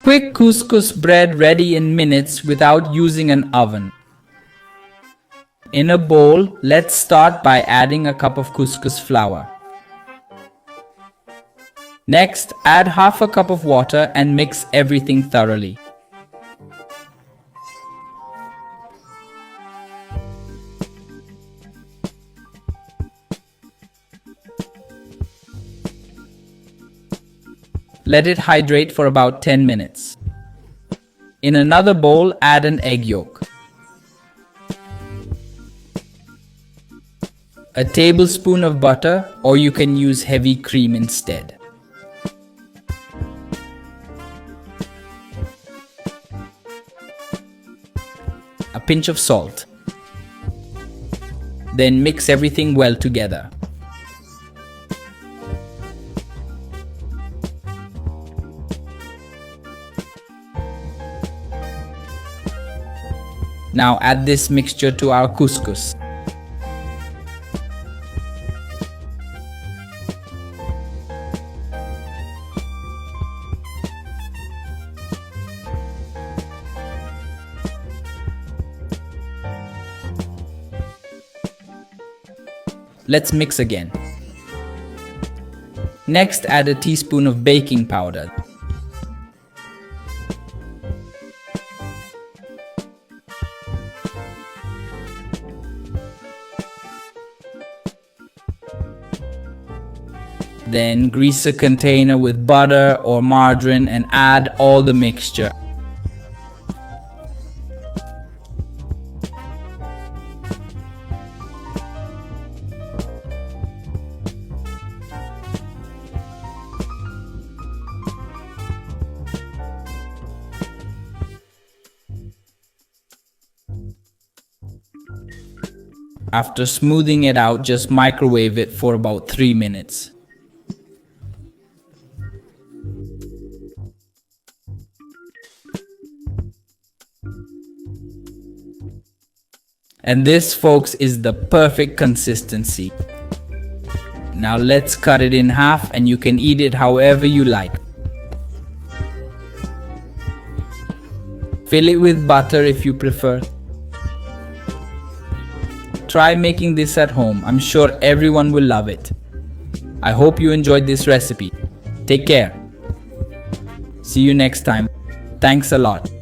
Quick couscous bread ready in minutes without using an oven. In a bowl, let's start by adding a cup of couscous flour. Next, add half a cup of water and mix everything thoroughly. Let it hydrate for about 10 minutes. In another bowl, add an egg yolk, a tablespoon of butter, or you can use heavy cream instead. A pinch of salt. Then mix everything well together. Now add this mixture to our couscous. Let's mix again. Next, add a teaspoon of baking powder. Then grease a container with butter or margarine and add all the mixture. After smoothing it out, just microwave it for about 3 minutes. And this, folks, is the perfect consistency. Now let's cut it in half and you can eat it however you like. Fill it with butter if you prefer. Try making this at home. I'm sure everyone will love it. I hope you enjoyed this recipe. Take care. See you next time. Thanks a lot.